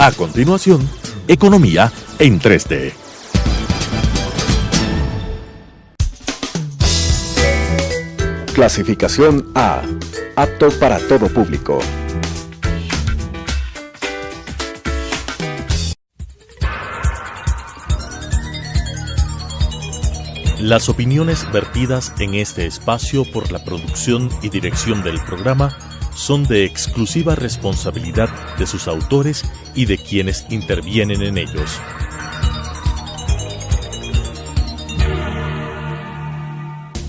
A continuación, Economía en 3D. Clasificación A. Apto para todo público. Las opiniones vertidas en este espacio por la producción y dirección del programa son de exclusiva responsabilidad de sus autores y de quienes intervienen en ellos.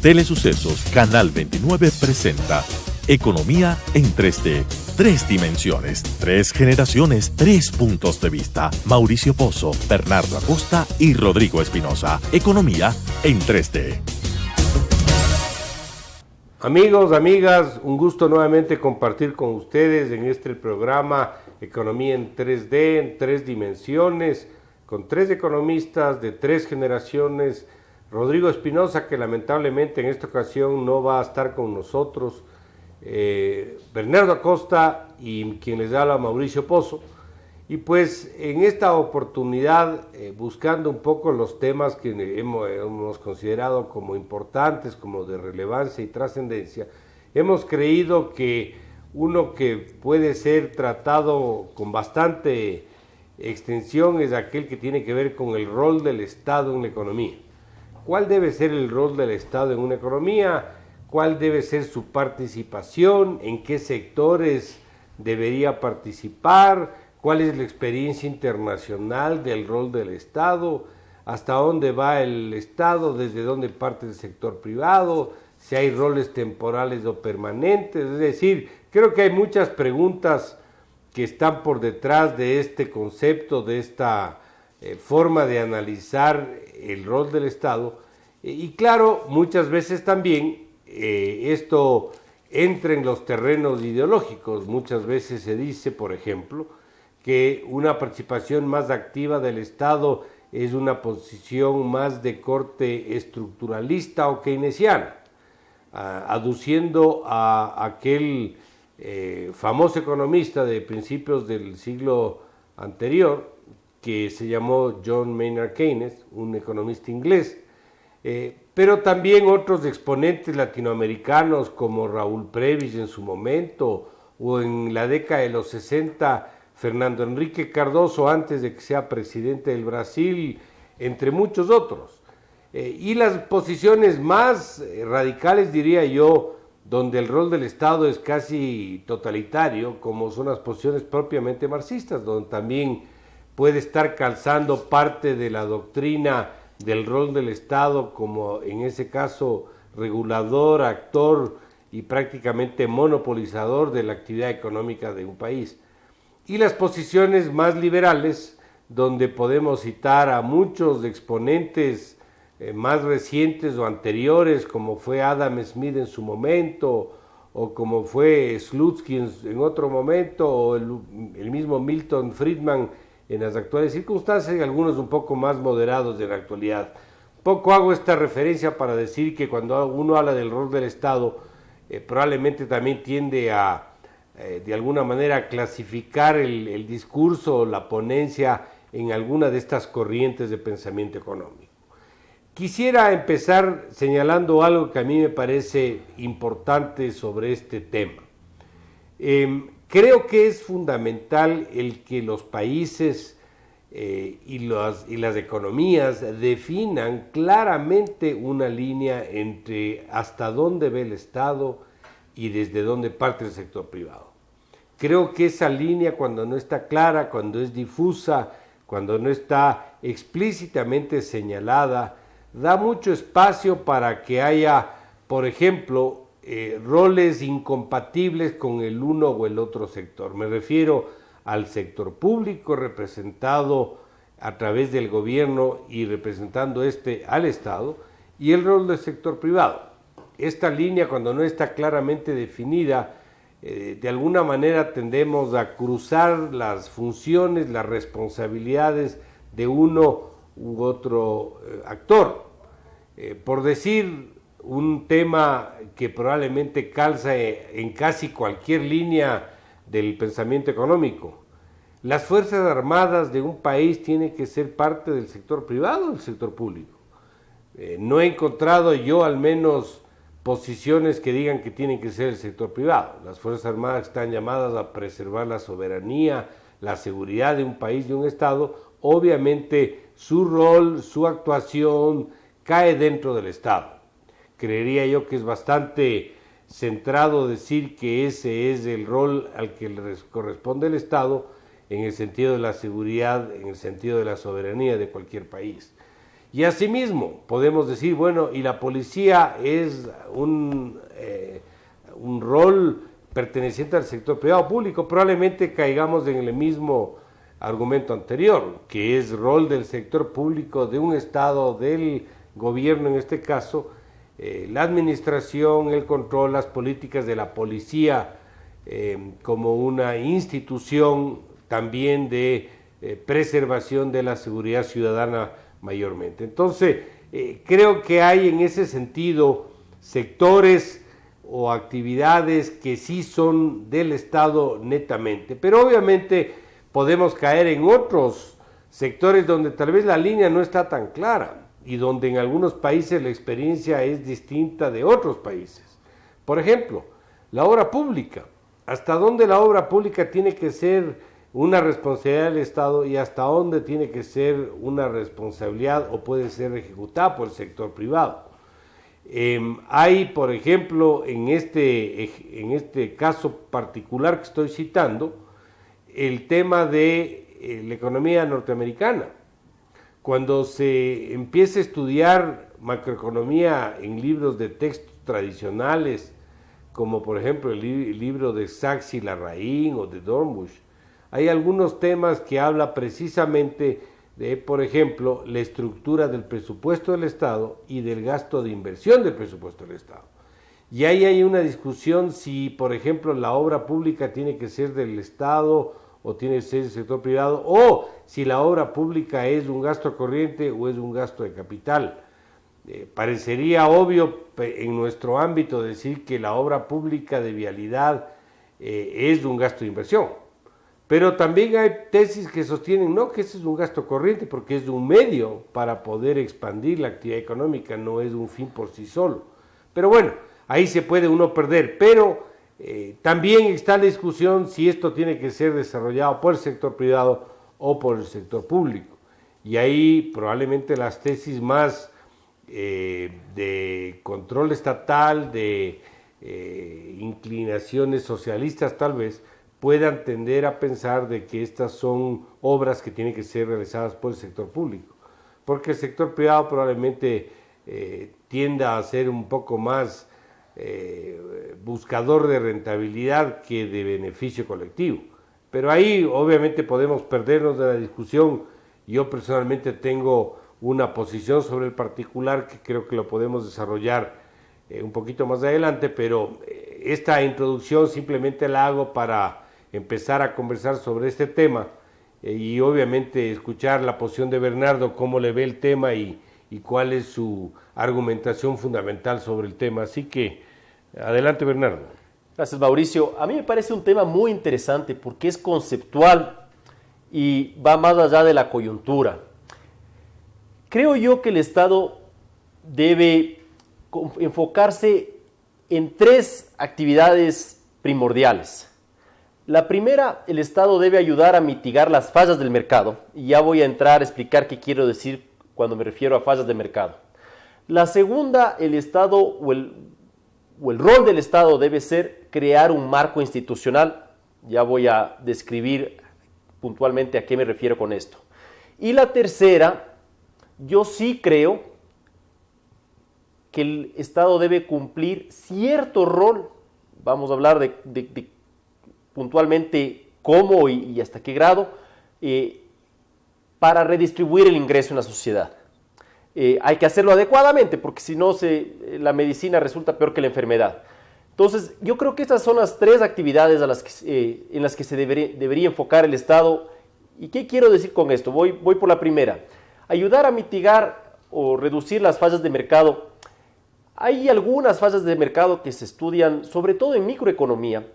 Telesucesos Canal 29 presenta Economía en 3D. 3 dimensiones, 3 generaciones, 3 puntos de vista. Mauricio Pozo, Bernardo Acosta y Rodrigo Espinosa. Economía en 3D. Amigos, amigas, un gusto nuevamente compartir con ustedes en este programa Economía en 3D, en 3 dimensiones, con 3 economistas de 3 generaciones. Rodrigo Espinosa, que lamentablemente en esta ocasión no va a estar con nosotros, Bernardo Acosta y quien les habla, Mauricio Pozo. Y pues en esta oportunidad, buscando un poco los temas que hemos considerado como importantes, como de relevancia y trascendencia, hemos creído que uno que puede ser tratado con bastante extensión es aquel que tiene que ver con el rol del Estado en la economía. ¿Cuál debe ser el rol del Estado en una economía? ¿Cuál debe ser su participación? ¿En qué sectores debería participar? ¿Cuál es la experiencia internacional del rol del Estado? ¿Hasta dónde va el Estado? ¿Desde dónde parte el sector privado? ¿Si hay roles temporales o permanentes? Es decir, creo que hay muchas preguntas que están por detrás de este concepto, de esta forma de analizar el rol del Estado. Y claro, muchas veces también esto entra en los terrenos ideológicos. Muchas veces se dice, por ejemplo, que una participación más activa del Estado es una posición más de corte estructuralista o keynesiana, aduciendo a aquel famoso economista de principios del siglo anterior, que se llamó John Maynard Keynes, un economista inglés, pero también otros exponentes latinoamericanos como Raúl Prebisch en su momento, o en la década de los 60, Fernando Henrique Cardoso, antes de que sea presidente del Brasil, entre muchos otros. Y las posiciones más radicales, diría yo, donde el rol del Estado es casi totalitario, como son las posiciones propiamente marxistas, donde también puede estar calzando parte de la doctrina del rol del Estado como, en ese caso, regulador, actor y prácticamente monopolizador de la actividad económica de un país. Y las posiciones más liberales, donde podemos citar a muchos exponentes más recientes o anteriores, como fue Adam Smith en su momento, o como fue Slutsky en otro momento, o el mismo Milton Friedman en las actuales circunstancias, y algunos un poco más moderados de la actualidad. Poco hago esta referencia para decir que cuando uno habla del rol del Estado, probablemente también tiende a, de alguna manera, clasificar el discurso o la ponencia en alguna de estas corrientes de pensamiento económico. Quisiera empezar señalando algo que a mí me parece importante sobre este tema. Creo que es fundamental el que los países y las economías definan claramente una línea entre hasta dónde ve el Estado y desde dónde parte el sector privado. Creo que esa línea, cuando no está clara, cuando es difusa, cuando no está explícitamente señalada, da mucho espacio para que haya, por ejemplo, roles incompatibles con el uno o el otro sector. Me refiero al sector público representado a través del gobierno y representando al Estado, y el rol del sector privado. Esta línea, cuando no está claramente definida, de alguna manera tendemos a cruzar las funciones, las responsabilidades de uno u otro actor. Por decir un tema que probablemente calza en casi cualquier línea del pensamiento económico, las Fuerzas Armadas de un país tienen que ser parte del sector privado o del sector público. No he encontrado yo al menos posiciones que digan que tienen que ser el sector privado. Las Fuerzas Armadas están llamadas a preservar la soberanía, la seguridad de un país, de un Estado. Obviamente su rol, su actuación cae dentro del Estado. Creería yo que es bastante centrado decir que ese es el rol al que le corresponde el Estado en el sentido de la seguridad, en el sentido de la soberanía de cualquier país. Y asimismo podemos decir, bueno, y la policía es un rol perteneciente al sector privado o público. Probablemente caigamos en el mismo argumento anterior, que es rol del sector público, de un Estado, del gobierno en este caso, la administración, el control, las políticas de la policía como una institución también de preservación de la seguridad ciudadana mayormente. Entonces, creo que hay en ese sentido sectores o actividades que sí son del Estado netamente, pero obviamente podemos caer en otros sectores donde tal vez la línea no está tan clara y donde en algunos países la experiencia es distinta de otros países. Por ejemplo, la obra pública. ¿Hasta dónde la obra pública tiene que ser una responsabilidad del Estado y hasta dónde tiene que ser una responsabilidad o puede ser ejecutada por el sector privado? Hay, por ejemplo, en este caso particular que estoy citando, el tema de la economía norteamericana. Cuando se empieza a estudiar macroeconomía en libros de texto tradicionales, como por ejemplo el libro de Sachs y Larraín o de Dornbusch, hay algunos temas que habla precisamente de, por ejemplo, la estructura del presupuesto del Estado y del gasto de inversión del presupuesto del Estado. Y ahí hay una discusión si, por ejemplo, la obra pública tiene que ser del Estado o tiene que ser del sector privado, o si la obra pública es un gasto corriente o es un gasto de capital. Parecería obvio en nuestro ámbito decir que la obra pública de vialidad es un gasto de inversión, pero también hay tesis que sostienen no, que ese es un gasto corriente porque es un medio para poder expandir la actividad económica, no es un fin por sí solo. Pero bueno, ahí se puede uno perder, pero también está la discusión si esto tiene que ser desarrollado por el sector privado o por el sector público. Y ahí probablemente las tesis más de control estatal, de inclinaciones socialistas tal vez, puedan tender a pensar de que estas son obras que tienen que ser realizadas por el sector público. Porque el sector privado probablemente tienda a ser un poco más buscador de rentabilidad que de beneficio colectivo. Pero ahí obviamente podemos perdernos de la discusión. Yo personalmente tengo una posición sobre el particular que creo que lo podemos desarrollar un poquito más adelante, pero esta introducción simplemente la hago para empezar a conversar sobre este tema y obviamente escuchar la posición de Bernardo, cómo le ve el tema y cuál es su argumentación fundamental sobre el tema. Así que, adelante, Bernardo. Gracias, Mauricio. A mí me parece un tema muy interesante porque es conceptual y va más allá de la coyuntura. Creo yo que el Estado debe enfocarse en tres actividades primordiales. La primera, el Estado debe ayudar a mitigar las fallas del mercado, y ya voy a entrar a explicar qué quiero decir cuando me refiero a fallas de mercado. La segunda, el Estado o el rol del Estado debe ser crear un marco institucional. Ya voy a describir puntualmente a qué me refiero con esto. Y la tercera, yo sí creo que el Estado debe cumplir cierto rol. Vamos a hablar de puntualmente cómo y hasta qué grado, para redistribuir el ingreso en la sociedad. Hay que hacerlo adecuadamente, porque si no la medicina resulta peor que la enfermedad. Entonces, yo creo que estas son las tres actividades en las que se debería enfocar el Estado. ¿Y qué quiero decir con esto? Voy por la primera. Ayudar a mitigar o reducir las fallas de mercado. Hay algunas fallas de mercado que se estudian, sobre todo en microeconomía.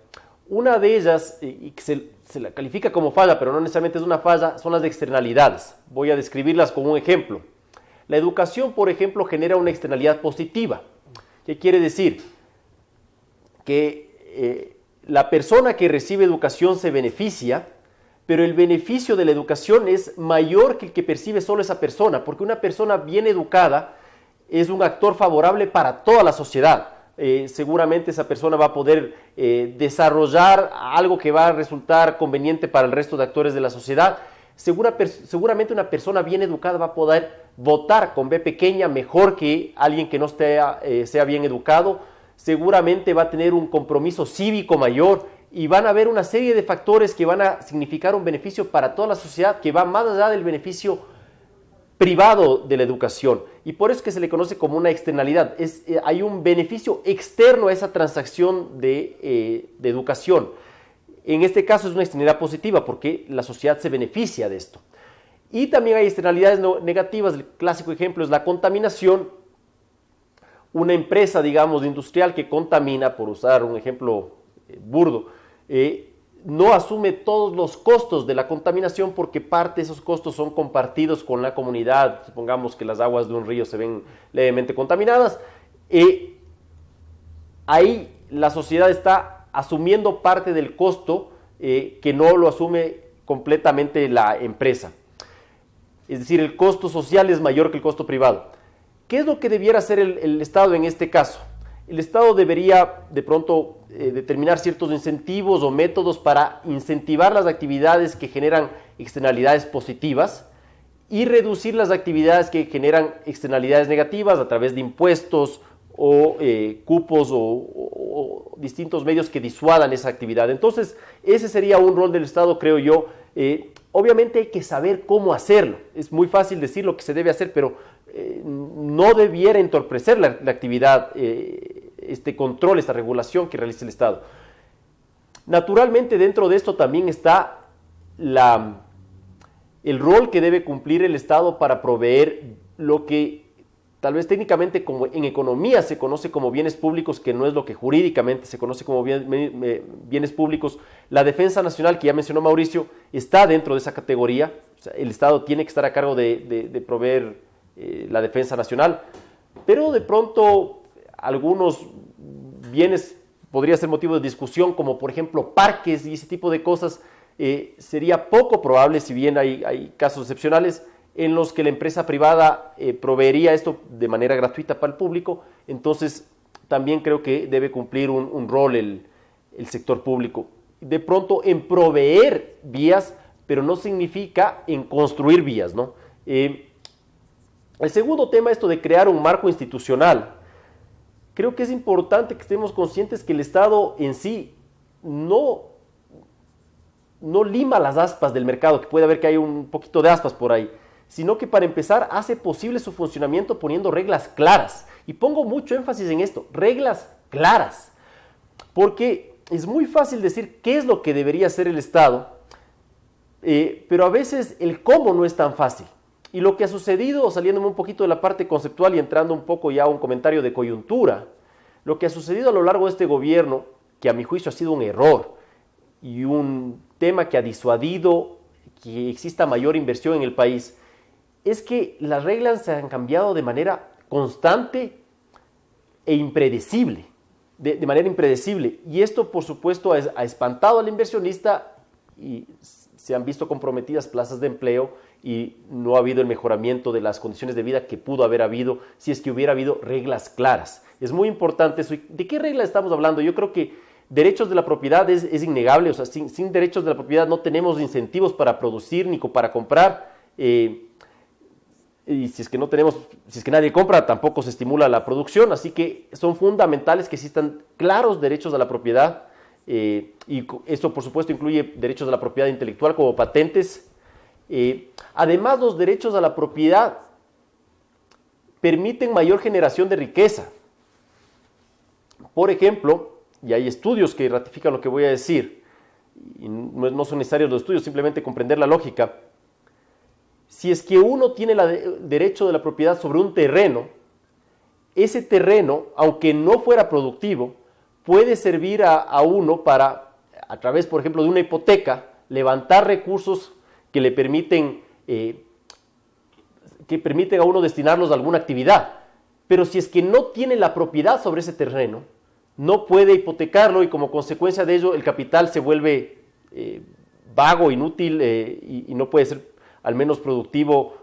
Una de ellas, y que se se la califica como falla, pero no necesariamente es una falla, son las externalidades. Voy a describirlas con un ejemplo. La educación, por ejemplo, genera una externalidad positiva. ¿Qué quiere decir? Que la persona que recibe educación se beneficia, pero el beneficio de la educación es mayor que el que percibe solo esa persona, porque una persona bien educada es un actor favorable para toda la sociedad. Seguramente esa persona va a poder desarrollar algo que va a resultar conveniente para el resto de actores de la sociedad. Seguramente una persona bien educada va a poder votar con B pequeña mejor que alguien que no sea bien educado. Seguramente va a tener un compromiso cívico mayor y van a haber una serie de factores que van a significar un beneficio para toda la sociedad que va más allá del beneficio privado de la educación, y por eso es que se le conoce como una externalidad. Hay un beneficio externo a esa transacción de educación. En este caso es una externalidad positiva porque la sociedad se beneficia de esto. Y también hay externalidades negativas. El clásico ejemplo es la contaminación. Una empresa, digamos, industrial que contamina, por usar un ejemplo burdo, no asume todos los costos de la contaminación porque parte de esos costos son compartidos con la comunidad. Supongamos que las aguas de un río se ven levemente contaminadas. Ahí la sociedad está asumiendo parte del costo que no lo asume completamente la empresa. Es decir, el costo social es mayor que el costo privado. ¿Qué es lo que debiera hacer el Estado en este caso? El Estado debería de pronto determinar ciertos incentivos o métodos para incentivar las actividades que generan externalidades positivas y reducir las actividades que generan externalidades negativas a través de impuestos o cupos o distintos medios que disuadan esa actividad. Entonces, ese sería un rol del Estado, creo yo. Obviamente hay que saber cómo hacerlo. Es muy fácil decir lo que se debe hacer, pero no debiera entorpecer la actividad, este control, esta regulación que realiza el Estado. Naturalmente, dentro de esto también está el rol que debe cumplir el Estado para proveer lo que tal vez técnicamente como en economía se conoce como bienes públicos, que no es lo que jurídicamente se conoce como bienes públicos. La defensa nacional, que ya mencionó Mauricio, está dentro de esa categoría. O sea, el Estado tiene que estar a cargo de proveer la defensa nacional, pero de pronto algunos bienes podría ser motivo de discusión, como por ejemplo parques y ese tipo de cosas. Sería poco probable, si bien hay casos excepcionales en los que la empresa privada proveería esto de manera gratuita para el público. Entonces también creo que debe cumplir un rol el sector público, de pronto en proveer vías, pero no significa en construir vías, ¿no? El segundo tema, esto de crear un marco institucional. Creo que es importante que estemos conscientes que el Estado en sí no lima las aspas del mercado, que puede haber que hay un poquito de aspas por ahí, sino que para empezar hace posible su funcionamiento poniendo reglas claras. Y pongo mucho énfasis en esto, reglas claras, porque es muy fácil decir qué es lo que debería hacer el Estado, pero a veces el cómo no es tan fácil. Y lo que ha sucedido, saliéndome un poquito de la parte conceptual y entrando un poco ya a un comentario de coyuntura, lo que ha sucedido a lo largo de este gobierno, que a mi juicio ha sido un error y un tema que ha disuadido que exista mayor inversión en el país, es que las reglas se han cambiado de manera constante e impredecible, de manera impredecible. Y esto, por supuesto, ha espantado al inversionista y se han visto comprometidas plazas de empleo y no ha habido el mejoramiento de las condiciones de vida que pudo haber habido si es que hubiera habido reglas claras. Es muy importante eso. ¿De qué reglas estamos hablando? Yo creo que derechos de la propiedad es innegable. O sea, sin derechos de la propiedad no tenemos incentivos para producir ni para comprar. Y si es que nadie compra, tampoco se estimula la producción. Así que son fundamentales que existan claros derechos a la propiedad. Y esto, por supuesto, incluye derechos a la propiedad intelectual como patentes. Además, los derechos a la propiedad permiten mayor generación de riqueza. Por ejemplo, y hay estudios que ratifican lo que voy a decir, y no son necesarios los estudios, simplemente comprender la lógica. Si es que uno tiene el derecho de la propiedad sobre un terreno, ese terreno, aunque no fuera productivo, puede servir a uno para, a través, por ejemplo, de una hipoteca, levantar recursos que le permiten a uno destinarlos a alguna actividad. Pero si es que no tiene la propiedad sobre ese terreno, no puede hipotecarlo y como consecuencia de ello el capital se vuelve vago, inútil y no puede ser al menos productivo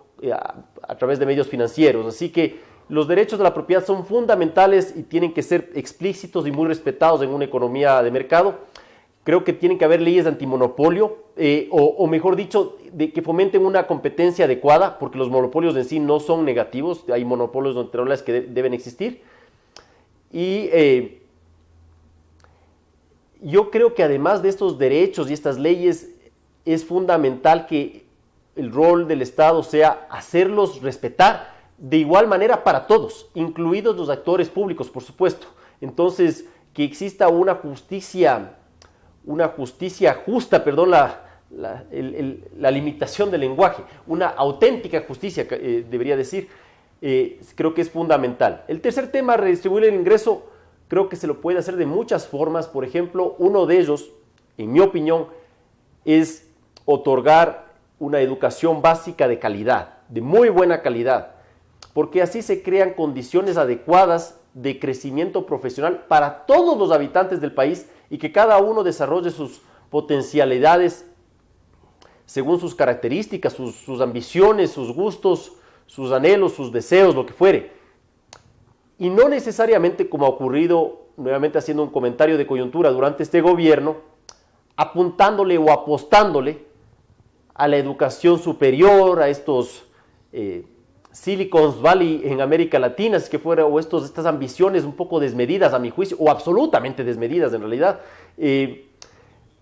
a través de medios financieros. Así que los derechos de la propiedad son fundamentales y tienen que ser explícitos y muy respetados en una economía de mercado. Creo que tienen que haber leyes de antimonopolio, o mejor dicho, que fomenten una competencia adecuada, porque los monopolios en sí no son negativos, hay monopolios naturales que deben existir. Y yo creo que además de estos derechos y estas leyes, es fundamental que el rol del Estado sea hacerlos respetar de igual manera para todos, incluidos los actores públicos, por supuesto. Entonces, que exista una justicia justa, perdón, la limitación del lenguaje, una auténtica justicia, debería decir, creo que es fundamental. El tercer tema, redistribuir el ingreso, creo que se lo puede hacer de muchas formas. Por ejemplo, uno de ellos, en mi opinión, es otorgar una educación básica de calidad, de muy buena calidad, porque así se crean condiciones adecuadas de crecimiento profesional para todos los habitantes del país y que cada uno desarrolle sus potencialidades según sus características, sus ambiciones, sus gustos, sus anhelos, sus deseos, lo que fuere. Y no necesariamente, como ha ocurrido, nuevamente haciendo un comentario de coyuntura durante este gobierno, apuntándole o apostándole a la educación superior, a estos Silicon Valley en América Latina, si es que fuera, o estas ambiciones un poco desmedidas a mi juicio, o absolutamente desmedidas en realidad,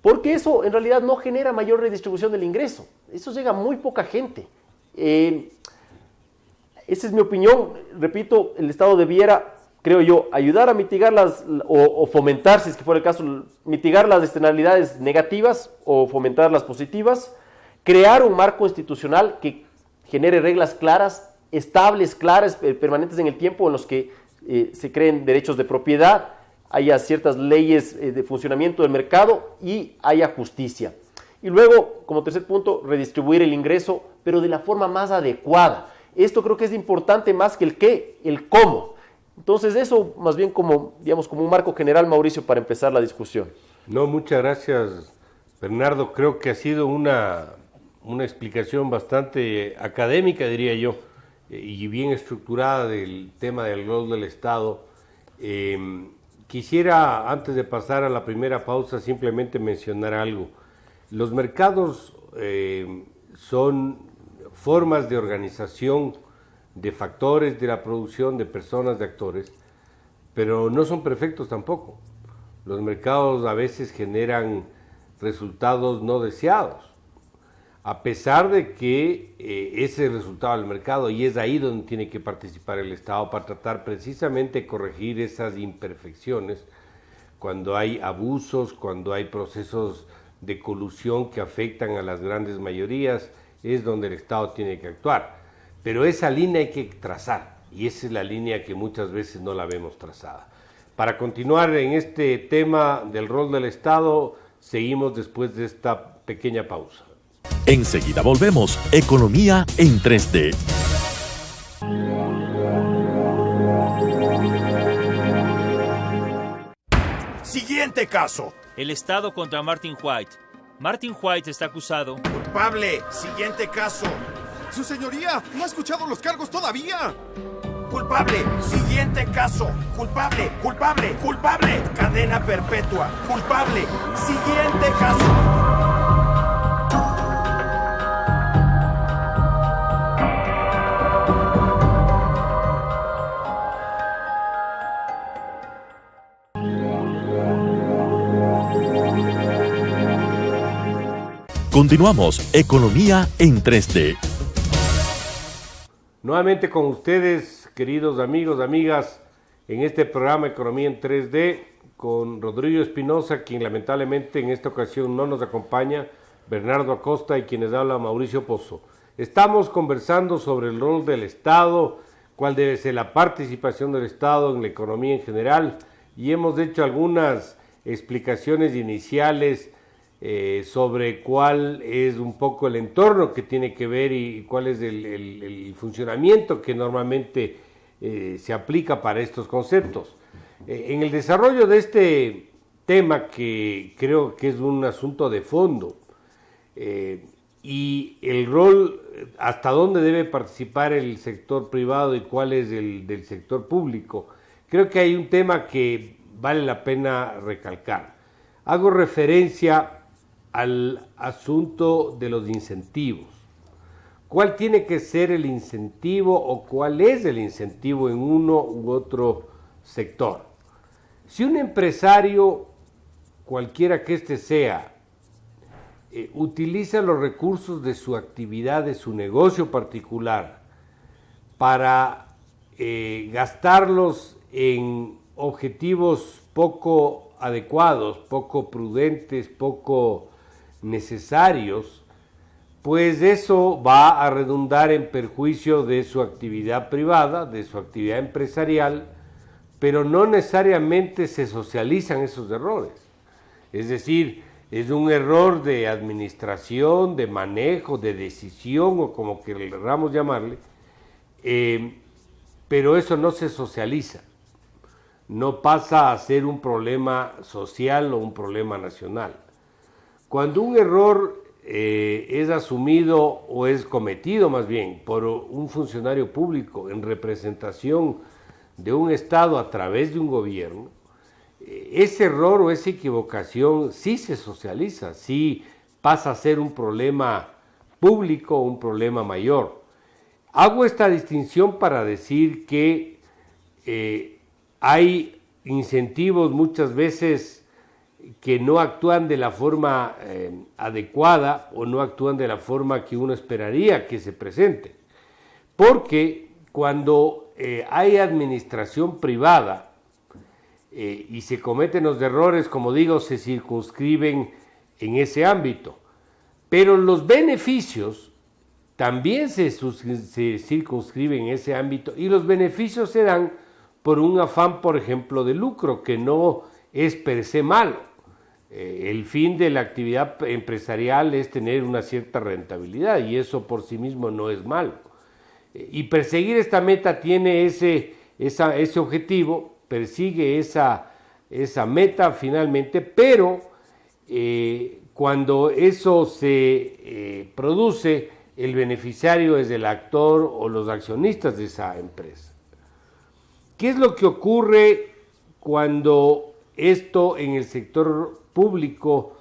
porque eso en realidad no genera mayor redistribución del ingreso, eso llega a muy poca gente. Esa es mi opinión. Repito, el Estado debiera, creo yo, ayudar a mitigar o fomentar, si es que fuera el caso, mitigar las externalidades negativas o fomentar las positivas, crear un marco institucional que genere reglas claras, estables, claras, permanentes en el tiempo, en los que se creen derechos de propiedad, haya ciertas leyes de funcionamiento del mercado y haya justicia. Y luego, como tercer punto, redistribuir el ingreso, pero de la forma más adecuada. Esto creo que es importante más que el qué, el cómo. Entonces eso más bien como un marco general, Mauricio, para empezar la discusión. No, muchas gracias, Bernardo. Creo que ha sido una explicación bastante académica, diría yo, y bien estructurada del tema del rol del Estado. Quisiera, antes de pasar a la primera pausa, simplemente mencionar algo. Los mercados son formas de organización de factores de la producción, de personas, de actores, pero no son perfectos tampoco. Los mercados a veces generan resultados no deseados, a pesar de que ese es el resultado del mercado, y es ahí donde tiene que participar el Estado para tratar precisamente de corregir esas imperfecciones cuando hay abusos, cuando hay procesos de colusión que afectan a las grandes mayorías, es donde el Estado tiene que actuar. Pero esa línea hay que trazar, y esa es la línea que muchas veces no la vemos trazada. Para continuar en este tema del rol del Estado, seguimos después de esta pequeña pausa. Enseguida volvemos. Economía en 3D. Siguiente caso. El Estado contra Martin White. Martin White está acusado. Culpable. Siguiente caso. ¡Su señoría! ¿No ha escuchado los cargos todavía? Culpable. Siguiente caso. Culpable. Culpable. Culpable. Cadena perpetua. Culpable. Siguiente caso. Continuamos. Economía en 3D. Nuevamente con ustedes, queridos amigos, amigas, en este programa Economía en 3D, con Rodrigo Espinosa, quien lamentablemente en esta ocasión no nos acompaña, Bernardo Acosta y quienes habla Mauricio Pozo. Estamos conversando sobre el rol del Estado, cuál debe ser la participación del Estado en la economía en general, y hemos hecho algunas explicaciones iniciales sobre cuál es un poco el entorno que tiene que ver y cuál es el funcionamiento que normalmente se aplica para estos conceptos. En el desarrollo de este tema, que creo que es un asunto de fondo, y el rol, hasta dónde debe participar el sector privado y cuál es el del sector público, creo que hay un tema que vale la pena recalcar. Hago referencia al asunto de los incentivos. ¿Cuál tiene que ser el incentivo o cuál es el incentivo en uno u otro sector? Si un empresario, cualquiera que éste sea, utiliza los recursos de su actividad, de su negocio particular, para gastarlos en objetivos poco adecuados, poco prudentes, poco necesarios, pues eso va a redundar en perjuicio de su actividad privada, de su actividad empresarial, pero no necesariamente se socializan esos errores. Es decir, es un error de administración, de manejo, de decisión, o como queramos llamarle, pero eso no se socializa, no pasa a ser un problema social o un problema nacional. Cuando un error es asumido o es cometido más bien por un funcionario público en representación de un Estado a través de un gobierno, ese error o esa equivocación sí se socializa, sí pasa a ser un problema público, un problema mayor. Hago esta distinción para decir que hay incentivos muchas veces que no actúan de la forma adecuada o no actúan de la forma que uno esperaría que se presente. Porque cuando hay administración privada y se cometen los errores, como digo, se circunscriben en ese ámbito. Pero los beneficios también se circunscriben en ese ámbito, y los beneficios se dan por un afán, por ejemplo, de lucro, que no es per se malo. El fin de la actividad empresarial es tener una cierta rentabilidad, y eso por sí mismo no es malo. Y perseguir esta meta tiene ese objetivo, persigue esa meta finalmente, pero cuando eso se produce, el beneficiario es el actor o los accionistas de esa empresa. ¿Qué es lo que ocurre cuando esto en el sector público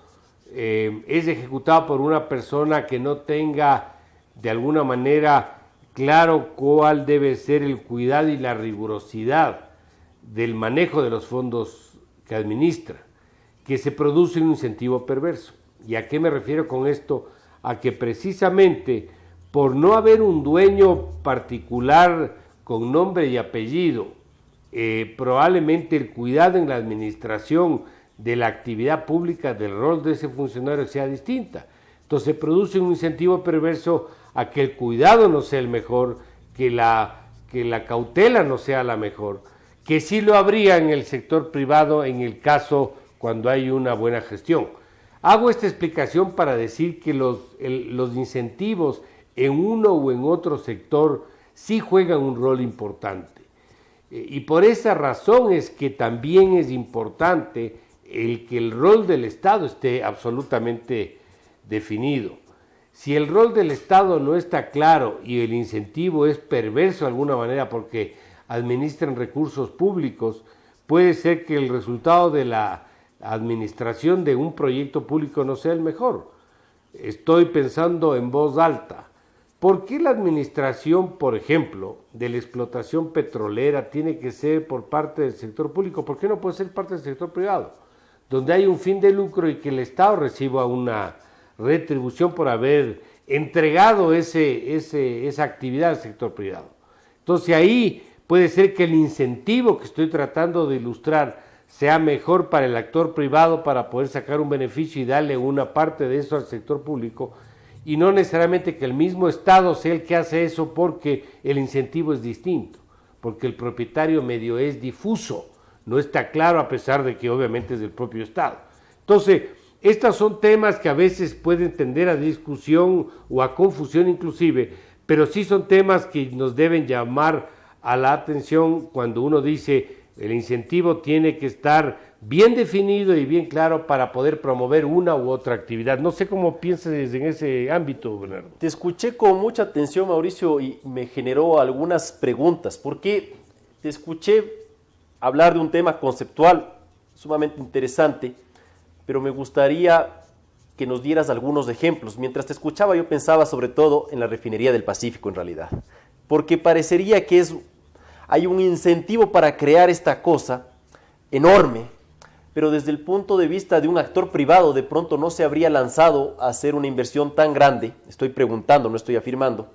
es ejecutado por una persona que no tenga de alguna manera claro cuál debe ser el cuidado y la rigurosidad del manejo de los fondos que administra, que se produce un incentivo perverso? ¿Y a qué me refiero con esto? A que precisamente por no haber un dueño particular con nombre y apellido, probablemente el cuidado en la administración de la actividad pública, del rol de ese funcionario, sea distinta. Entonces se produce un incentivo perverso a que el cuidado no sea el mejor, que la cautela no sea la mejor, que sí lo habría en el sector privado en el caso cuando hay una buena gestión. Hago esta explicación para decir que los incentivos en uno o en otro sector sí juegan un rol importante. Y por esa razón es que también es importante el que el rol del Estado esté absolutamente definido. Si el rol del Estado no está claro y el incentivo es perverso de alguna manera porque administran recursos públicos, puede ser que el resultado de la administración de un proyecto público no sea el mejor. Estoy pensando en voz alta. ¿Por qué la administración, por ejemplo, de la explotación petrolera tiene que ser por parte del sector público? ¿Por qué no puede ser parte del sector privado? Donde hay un fin de lucro y que el Estado reciba una retribución por haber entregado esa actividad al sector privado. Entonces ahí puede ser que el incentivo que estoy tratando de ilustrar sea mejor para el actor privado para poder sacar un beneficio y darle una parte de eso al sector público, y no necesariamente que el mismo Estado sea el que hace eso, porque el incentivo es distinto, porque el propietario medio es difuso, no está claro, a pesar de que obviamente es del propio Estado. Entonces, Estos son temas que a veces pueden tender a discusión o a confusión inclusive, pero sí son temas que nos deben llamar a la atención cuando uno dice el incentivo tiene que estar bien definido y bien claro para poder promover una u otra actividad. No sé cómo piensas en ese ámbito, Bernardo. Te escuché con mucha atención, Mauricio, y me generó algunas preguntas, porque te escuché hablar de un tema conceptual sumamente interesante, pero me gustaría que nos dieras algunos ejemplos. Mientras te escuchaba yo pensaba sobre todo en la refinería del Pacífico en realidad, porque parecería que hay un incentivo para crear esta cosa enorme, pero desde el punto de vista de un actor privado de pronto no se habría lanzado a hacer una inversión tan grande, estoy preguntando, no estoy afirmando,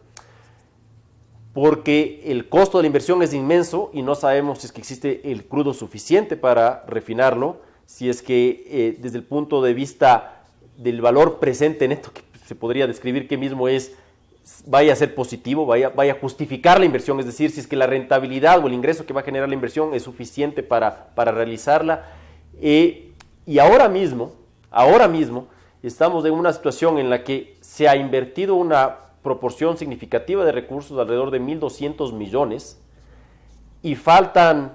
porque el costo de la inversión es inmenso y no sabemos si es que existe el crudo suficiente para refinarlo, si es que desde el punto de vista del valor presente neto, que se podría describir que mismo vaya a ser positivo, vaya a justificar la inversión, es decir, si es que la rentabilidad o el ingreso que va a generar la inversión es suficiente para realizarla. Y ahora mismo estamos en una situación en la que se ha invertido una proporción significativa de recursos, alrededor de 1.200 millones, y faltan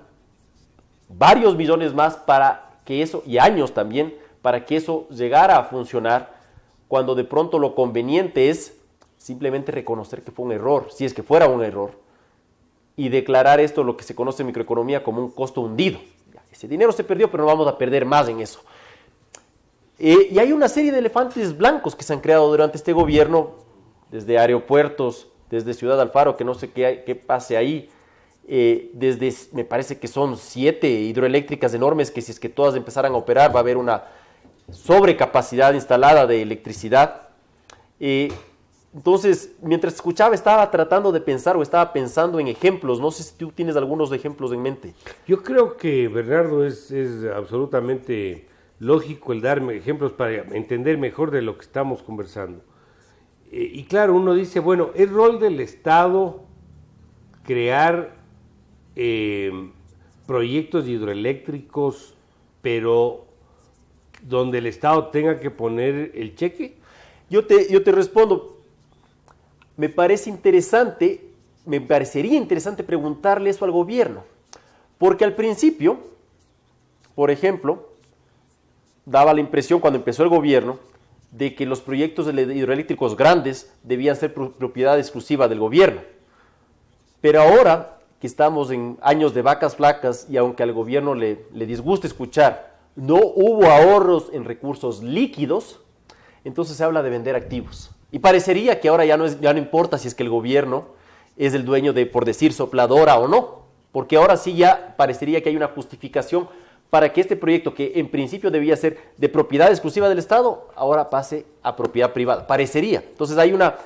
varios millones más para que eso, y años también, para que eso llegara a funcionar, cuando de pronto lo conveniente es simplemente reconocer que fue un error, si es que fuera un error, y declarar esto, lo que se conoce en microeconomía, como un costo hundido. Ese dinero se perdió, pero no vamos a perder más en eso. Y hay una serie de elefantes blancos que se han creado durante este gobierno, desde aeropuertos, desde Ciudad Alfaro, que no sé qué pase ahí, desde, me parece que son 7 hidroeléctricas enormes, que si es que todas empezaran a operar va a haber una sobrecapacidad instalada de electricidad. Entonces, mientras escuchaba, estaba tratando de pensar o estaba pensando en ejemplos. No sé si tú tienes algunos ejemplos en mente. Yo creo que, Bernardo, es absolutamente lógico el darme ejemplos para entender mejor de lo que estamos conversando. Y claro, uno dice, bueno, es rol del Estado crear proyectos hidroeléctricos, pero donde el Estado tenga que poner el cheque. Yo te respondo. Me parecería interesante preguntarle eso al gobierno, porque al principio, por ejemplo, daba la impresión cuando empezó el gobierno de que los proyectos hidroeléctricos grandes debían ser propiedad exclusiva del gobierno, pero ahora que estamos en años de vacas flacas y aunque al gobierno le disgusta escuchar, no hubo ahorros en recursos líquidos, entonces se habla de vender activos. Y parecería que ahora ya no importa si es que el gobierno es el dueño de, por decir, Sopladora o no, porque ahora sí ya parecería que hay una justificación para que este proyecto, que en principio debía ser de propiedad exclusiva del Estado, ahora pase a propiedad privada. Parecería. Entonces hay una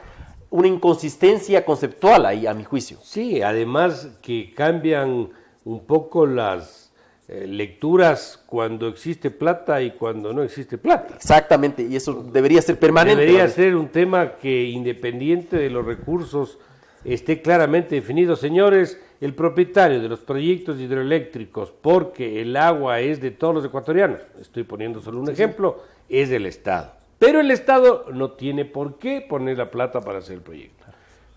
inconsistencia conceptual ahí, a mi juicio. Sí, además que cambian un poco las lecturas cuando existe plata y cuando no existe plata. Exactamente, y eso debería ser permanente. Debería ser un tema que, independiente de los recursos, esté claramente definido. Señores, el propietario de los proyectos hidroeléctricos, porque el agua es de todos los ecuatorianos, estoy poniendo solo un ejemplo, es del Estado. Pero el Estado no tiene por qué poner la plata para hacer el proyecto.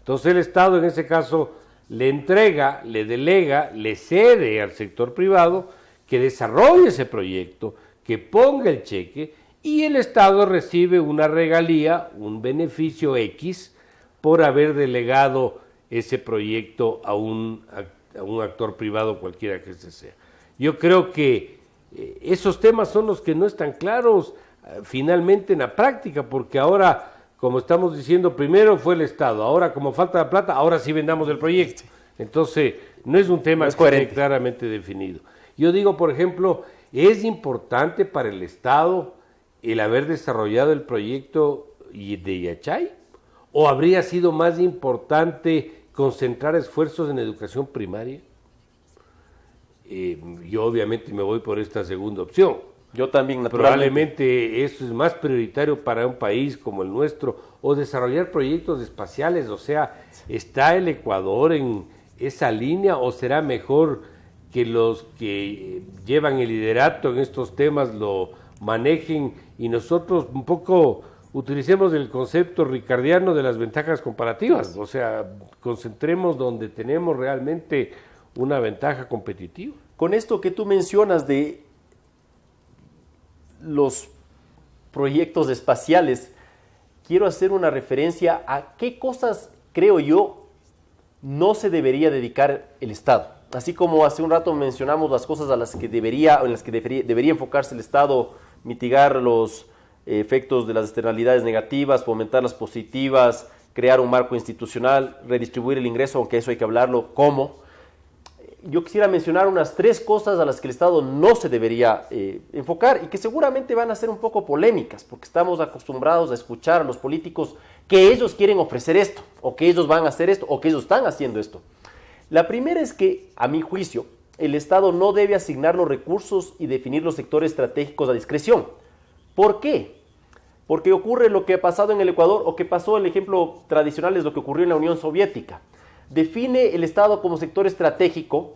Entonces el Estado en ese caso le entrega, le delega, le cede al sector privado que desarrolle ese proyecto, que ponga el cheque, y el Estado recibe una regalía, un beneficio X, por haber delegado ese proyecto a un actor privado, cualquiera que ese sea. Yo creo que esos temas son los que no están claros finalmente en la práctica, porque ahora, como estamos diciendo, primero fue el Estado, ahora como falta la plata, ahora sí vendamos el proyecto. Entonces, no es un tema que esté claramente definido. Yo digo, por ejemplo, ¿es importante para el Estado el haber desarrollado el proyecto de Yachay? ¿O habría sido más importante concentrar esfuerzos en educación primaria? Yo obviamente me voy por esta segunda opción. Yo también, probablemente eso es más prioritario para un país como el nuestro, o desarrollar proyectos espaciales. O sea, ¿está el Ecuador en esa línea o será mejor que los que llevan el liderato en estos temas lo manejen y nosotros un poco utilicemos el concepto ricardiano de las ventajas comparativas, o sea, concentremos donde tenemos realmente una ventaja competitiva. Con esto que tú mencionas de los proyectos espaciales, quiero hacer una referencia a qué cosas, creo yo, no se debería dedicar el Estado. Así como hace un rato mencionamos las cosas en las que debería enfocarse el Estado, mitigar los efectos de las externalidades negativas, fomentar las positivas, crear un marco institucional, redistribuir el ingreso, aunque eso hay que hablarlo, ¿cómo? Yo quisiera mencionar unas 3 cosas a las que el Estado no se debería enfocar y que seguramente van a ser un poco polémicas, porque estamos acostumbrados a escuchar a los políticos que ellos quieren ofrecer esto, o que ellos van a hacer esto, o que ellos están haciendo esto. La primera es que, a mi juicio, el Estado no debe asignar los recursos y definir los sectores estratégicos a discreción. ¿Por qué? Porque ocurre lo que ha pasado en el Ecuador, o que pasó, el ejemplo tradicional es lo que ocurrió en la Unión Soviética. Define el Estado como sector estratégico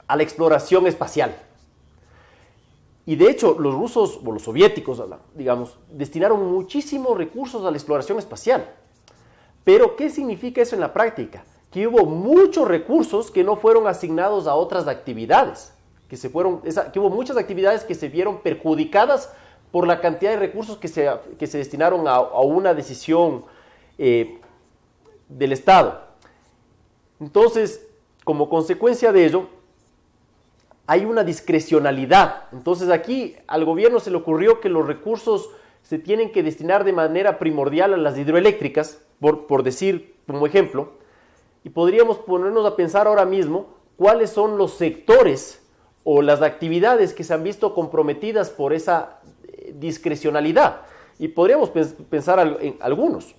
a la exploración espacial. Y de hecho, los rusos, o los soviéticos, digamos, destinaron muchísimos recursos a la exploración espacial. Pero, ¿qué significa eso en la práctica? Que hubo muchos recursos que no fueron asignados a otras actividades, que hubo muchas actividades que se vieron perjudicadas por la cantidad de recursos que se destinaron a una decisión del Estado. Entonces, como consecuencia de ello, hay una discrecionalidad. Entonces aquí al gobierno se le ocurrió que los recursos se tienen que destinar de manera primordial a las hidroeléctricas, por decir como ejemplo, y podríamos ponernos a pensar ahora mismo cuáles son los sectores o las actividades que se han visto comprometidas por esa discrecionalidad. Y podríamos pensar en algunos,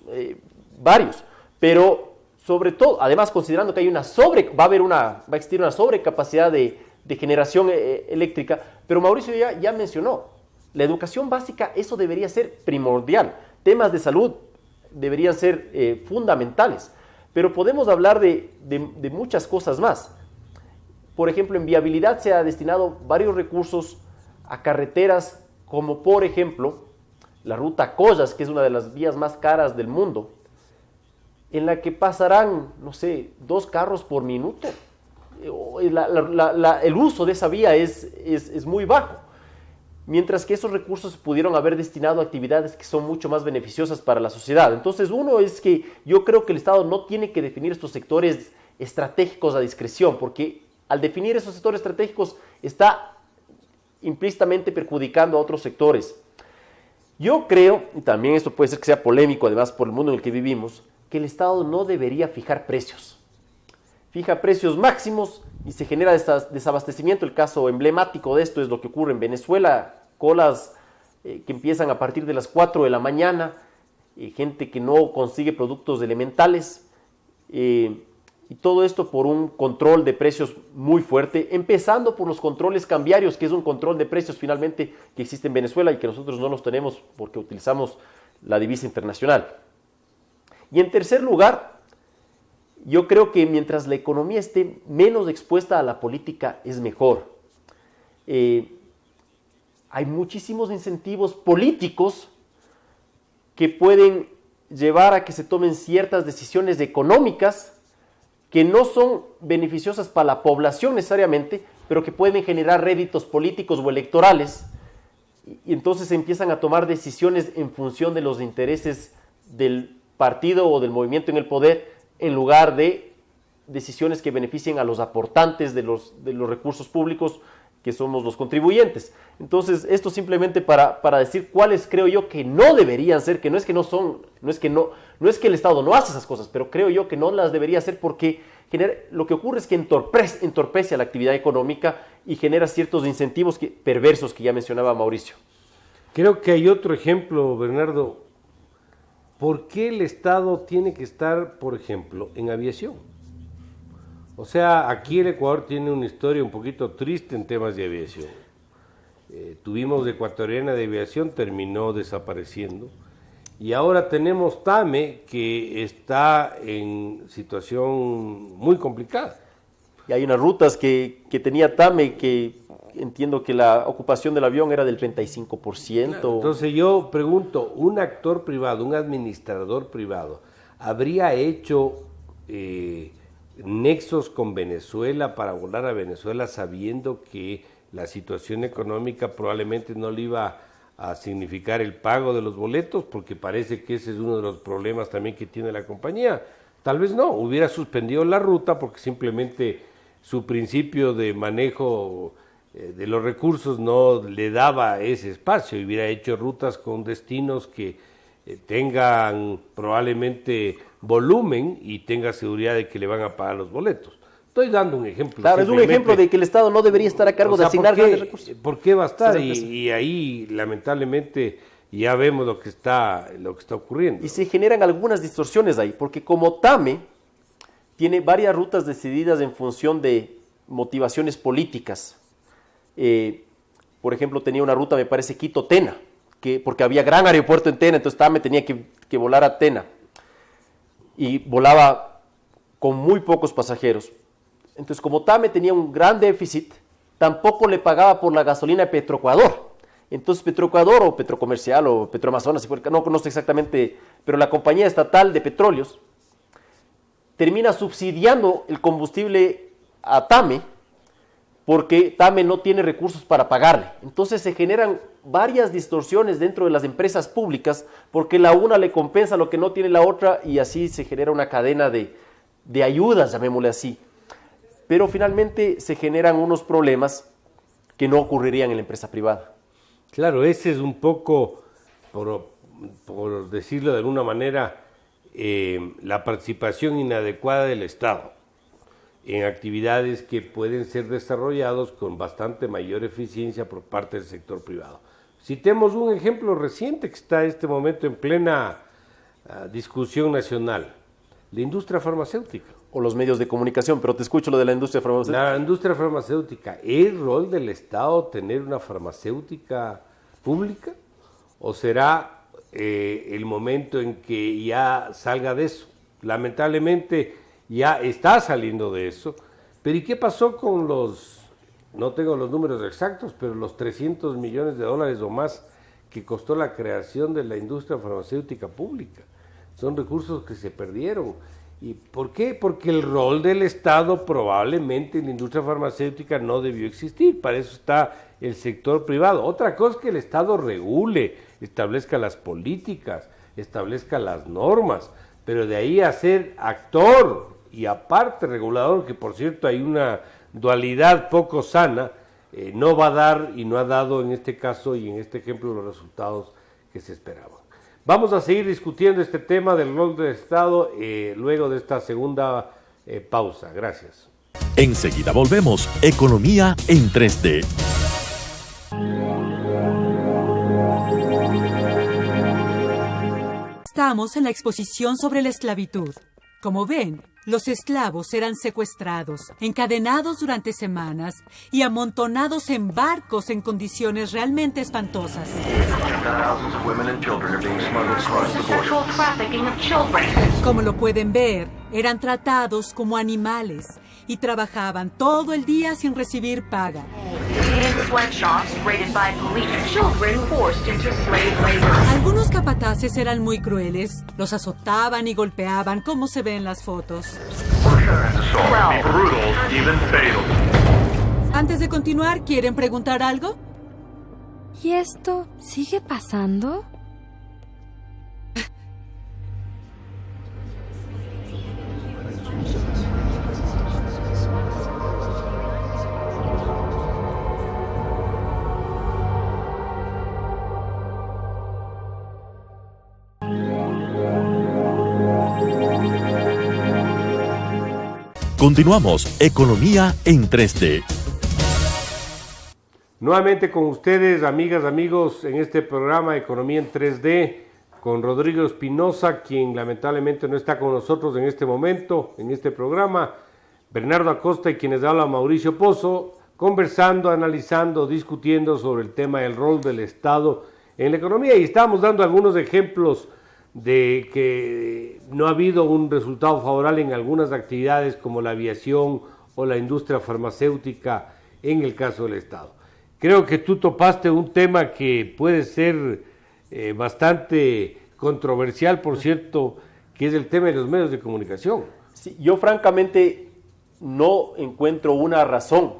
varios, pero sobre todo, además considerando que va a existir una sobrecapacidad de generación eléctrica, pero Mauricio ya mencionó, la educación básica, eso debería ser primordial, temas de salud deberían ser fundamentales, pero podemos hablar de muchas cosas más. Por ejemplo, en viabilidad se ha destinado varios recursos a carreteras, como por ejemplo, la ruta Collas, que es una de las vías más caras del mundo, en la que pasarán, 2 carros por minuto. El uso de esa vía es muy bajo, mientras que esos recursos pudieron haber destinado a actividades que son mucho más beneficiosas para la sociedad. Entonces, uno es que yo creo que el Estado no tiene que definir estos sectores estratégicos a discreción, porque al definir esos sectores estratégicos está implícitamente perjudicando a otros sectores. Yo creo, y también esto puede ser que sea polémico además por el mundo en el que vivimos, que el Estado no debería fijar precios. Fija precios máximos y se genera desabastecimiento. El caso emblemático de esto es lo que ocurre en Venezuela, colas que empiezan a partir de las 4 de la mañana, gente que no consigue productos elementales, y todo esto por un control de precios muy fuerte, empezando por los controles cambiarios, que es un control de precios finalmente que existe en Venezuela y que nosotros no los tenemos porque utilizamos la divisa internacional. Y en tercer lugar, yo creo que mientras la economía esté menos expuesta a la política es mejor. Hay muchísimos incentivos políticos que pueden llevar a que se tomen ciertas decisiones económicas que no son beneficiosas para la población necesariamente, pero que pueden generar réditos políticos o electorales, y entonces se empiezan a tomar decisiones en función de los intereses del partido o del movimiento en el poder, en lugar de decisiones que beneficien a los aportantes de los recursos públicos, que somos los contribuyentes. Entonces, esto simplemente para decir cuáles creo yo que no deberían ser, que no es que el Estado no hace esas cosas, pero creo yo que no las debería hacer porque lo que ocurre es que entorpece a la actividad económica y genera ciertos incentivos perversos que ya mencionaba Mauricio. Creo que hay otro ejemplo, Bernardo. ¿Por qué el Estado tiene que estar, por ejemplo, en aviación? O sea, aquí el Ecuador tiene una historia un poquito triste en temas de aviación. Tuvimos Ecuatoriana de Aviación, terminó desapareciendo. Y ahora tenemos TAME, que está en situación muy complicada. Y hay unas rutas que tenía TAME que entiendo que la ocupación del avión era del 35%. Claro, entonces yo pregunto, ¿un actor privado, un administrador privado, habría hecho nexos con Venezuela para volar a Venezuela sabiendo que la situación económica probablemente no le iba a significar el pago de los boletos? Porque parece que ese es uno de los problemas también que tiene la compañía. Tal vez no, hubiera suspendido la ruta porque simplemente su principio de manejo de los recursos no le daba ese espacio, y hubiera hecho rutas con destinos que tengan probablemente volumen y tenga seguridad de que le van a pagar los boletos. Estoy dando un ejemplo. Claro, es un ejemplo de que el Estado no debería estar a cargo de asignar grandes recursos. ¿Por qué va a estar? Y ahí, lamentablemente, ya vemos lo que está ocurriendo. Y se generan algunas distorsiones ahí, porque como TAME tiene varias rutas decididas en función de motivaciones políticas. Por ejemplo, tenía una ruta, me parece, Quito-Tena, porque había gran aeropuerto en Tena, entonces TAME tenía que volar a Tena. Y volaba con muy pocos pasajeros. Entonces, como TAME tenía un gran déficit, tampoco le pagaba por la gasolina de Petroecuador. Entonces, Petroecuador o Petrocomercial o Petroamazonas, no sé exactamente, pero la compañía estatal de petróleos termina subsidiando el combustible a TAME porque TAME no tiene recursos para pagarle. Entonces, se generan varias distorsiones dentro de las empresas públicas porque la una le compensa lo que no tiene la otra y así se genera una cadena de ayudas, llamémosle así. Pero finalmente se generan unos problemas que no ocurrirían en la empresa privada. Claro, ese es un poco, por decirlo de alguna manera, la participación inadecuada del Estado en actividades que pueden ser desarrollados con bastante mayor eficiencia por parte del sector privado. Citemos un ejemplo reciente que está en este momento en plena discusión nacional, la industria farmacéutica. O los medios de comunicación, pero te escucho lo de la industria farmacéutica. La industria farmacéutica, ¿es rol del Estado tener una farmacéutica pública? ¿O será el momento en que ya salga de eso? Lamentablemente ya está saliendo de eso. Pero ¿y qué pasó con no tengo los números exactos, pero los $300 millones o más que costó la creación de la industria farmacéutica pública? Son recursos que se perdieron. ¿Y por qué? Porque el rol del Estado probablemente en la industria farmacéutica no debió existir. Para eso está el sector privado. Otra cosa es que el Estado regule, establezca las políticas, establezca las normas, pero de ahí a ser actor y aparte regulador, que por cierto hay una dualidad poco sana, no va a dar y no ha dado en este caso y en este ejemplo los resultados que se esperaban. Vamos a seguir discutiendo este tema del rol del Estado luego de esta segunda pausa. Gracias. Enseguida volvemos. Economía en 3D. Estamos en la exposición sobre la esclavitud. Como ven, los esclavos eran secuestrados, encadenados durante semanas y amontonados en barcos en condiciones realmente espantosas. Como lo pueden ver, eran tratados como animales y trabajaban todo el día sin recibir paga. Algunos capataces eran muy crueles, los azotaban y golpeaban como se ve en las fotos. Antes de continuar, ¿quieren preguntar algo? ¿Y esto sigue pasando? Continuamos. Economía en 3D. Nuevamente con ustedes, amigas, amigos, en este programa Economía en 3D, con Rodrigo Espinosa, quien lamentablemente no está con nosotros en este momento, en este programa, Bernardo Acosta y quienes habla Mauricio Pozo, conversando, analizando, discutiendo sobre el tema del rol del Estado en la economía. Y estamos dando algunos ejemplos de que no ha habido un resultado favorable en algunas actividades como la aviación o la industria farmacéutica en el caso del Estado. Creo que tú topaste un tema que puede ser bastante controversial, por cierto, que es el tema de los medios de comunicación. Sí, yo francamente no encuentro una razón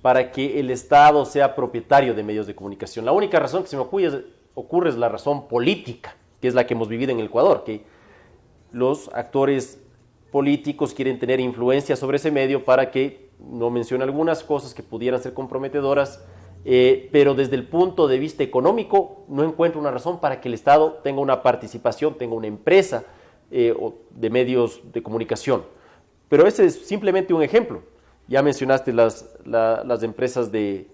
para que el Estado sea propietario de medios de comunicación. La única razón que se me ocurre es la razón política, que es la que hemos vivido en el Ecuador, que los actores políticos quieren tener influencia sobre ese medio para que no mencione algunas cosas que pudieran ser comprometedoras, pero desde el punto de vista económico no encuentro una razón para que el Estado tenga una participación, tenga una empresa de medios de comunicación. Pero ese es simplemente un ejemplo. Ya mencionaste las empresas de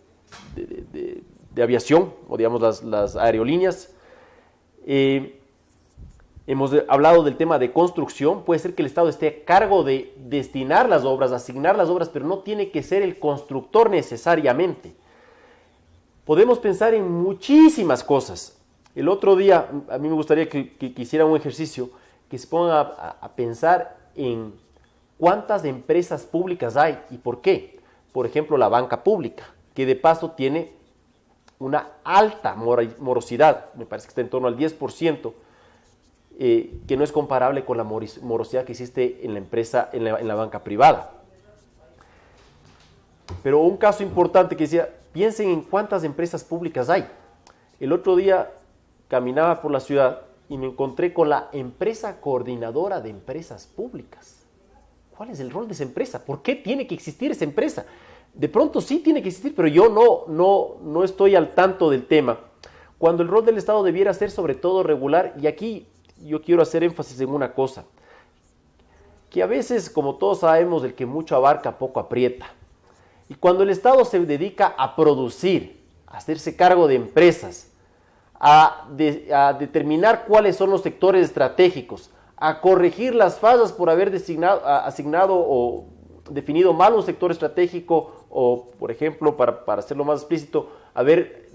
aviación, o digamos las aerolíneas. Hemos hablado del tema de construcción. Puede ser que el Estado esté a cargo de destinar las obras, asignar las obras, pero no tiene que ser el constructor necesariamente. Podemos pensar en muchísimas cosas. El otro día, a mí me gustaría que hiciera un ejercicio, que se pongan a pensar en cuántas empresas públicas hay y por qué. Por ejemplo, la banca pública, que de paso tiene una alta morosidad, me parece que está en torno al 10%, que no es comparable con la morosidad que existe en la empresa, en la banca privada. Pero un caso importante que decía, piensen en cuántas empresas públicas hay. El otro día caminaba por la ciudad y me encontré con la empresa coordinadora de empresas públicas. ¿Cuál es el rol de esa empresa? ¿Por qué tiene que existir esa empresa? De pronto sí tiene que existir, pero yo no estoy al tanto del tema. Cuando el rol del Estado debiera ser sobre todo regular, y aquí yo quiero hacer énfasis en una cosa, que a veces, como todos sabemos, el que mucho abarca, poco aprieta. Y cuando el Estado se dedica a producir, a hacerse cargo de empresas, a determinar cuáles son los sectores estratégicos, a corregir las fallas por haber asignado o definido mal un sector estratégico, o, por ejemplo, para hacerlo más explícito, haber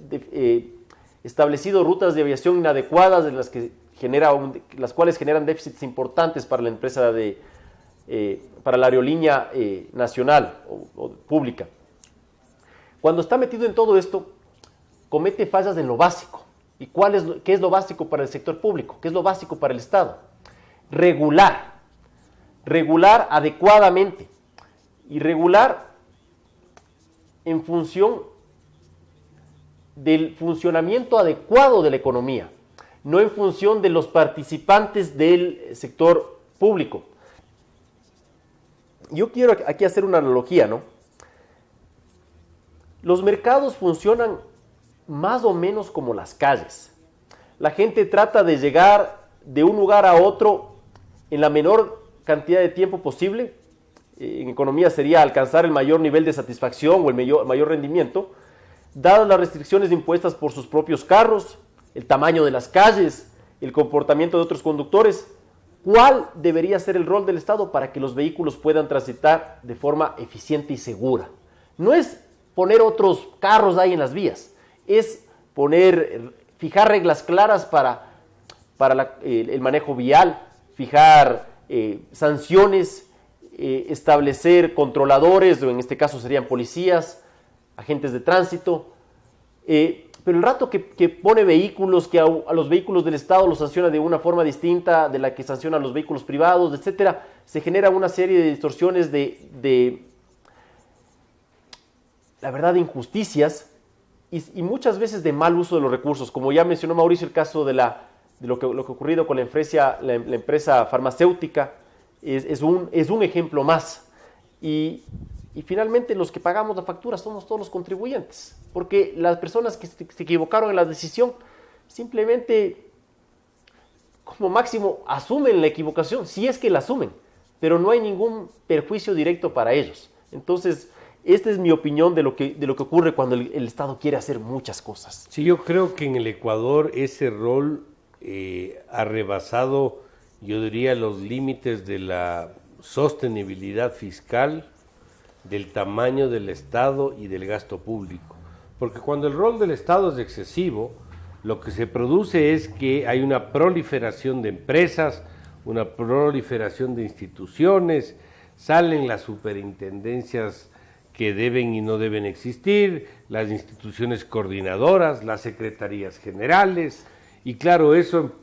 establecido rutas de aviación inadecuadas de las cuales generan déficits importantes para la empresa para la aerolínea nacional o pública. Cuando está metido en todo esto, comete fallas en lo básico. ¿Y qué es lo básico para el sector público? ¿Qué es lo básico para el Estado? Regular adecuadamente y regular en función del funcionamiento adecuado de la economía, no en función de los participantes del sector público. Yo quiero aquí hacer una analogía, ¿no? Los mercados funcionan más o menos como las calles. La gente trata de llegar de un lugar a otro en la menor cantidad de tiempo posible. En economía sería alcanzar el mayor nivel de satisfacción o el mayor rendimiento, dadas las restricciones impuestas por sus propios carros, el tamaño de las calles, el comportamiento de otros conductores. ¿Cuál debería ser el rol del Estado para que los vehículos puedan transitar de forma eficiente y segura? No es poner otros carros ahí en las vías, es fijar reglas claras para el manejo vial, fijar sanciones, establecer controladores, o en este caso serían policías, agentes de tránsito, pero el rato que pone vehículos, que a los vehículos del Estado los sanciona de una forma distinta de la que sanciona a los vehículos privados, etcétera, se genera una serie de distorsiones de la verdad, de injusticias y muchas veces de mal uso de los recursos. Como ya mencionó Mauricio, el caso de lo que ha ocurrido con la empresa farmacéutica es un ejemplo más. Y finalmente los que pagamos la factura somos todos los contribuyentes, porque las personas que se equivocaron en la decisión simplemente, como máximo, asumen la equivocación, si es que la asumen, pero no hay ningún perjuicio directo para ellos. Entonces, esta es mi opinión de lo que ocurre cuando el Estado quiere hacer muchas cosas. Sí, yo creo que en el Ecuador ese rol ha rebasado, yo diría, los límites de la sostenibilidad fiscal, del tamaño del Estado y del gasto público. Porque cuando el rol del Estado es excesivo, lo que se produce es que hay una proliferación de empresas, una proliferación de instituciones, salen las superintendencias que deben y no deben existir, las instituciones coordinadoras, las secretarías generales, y claro, eso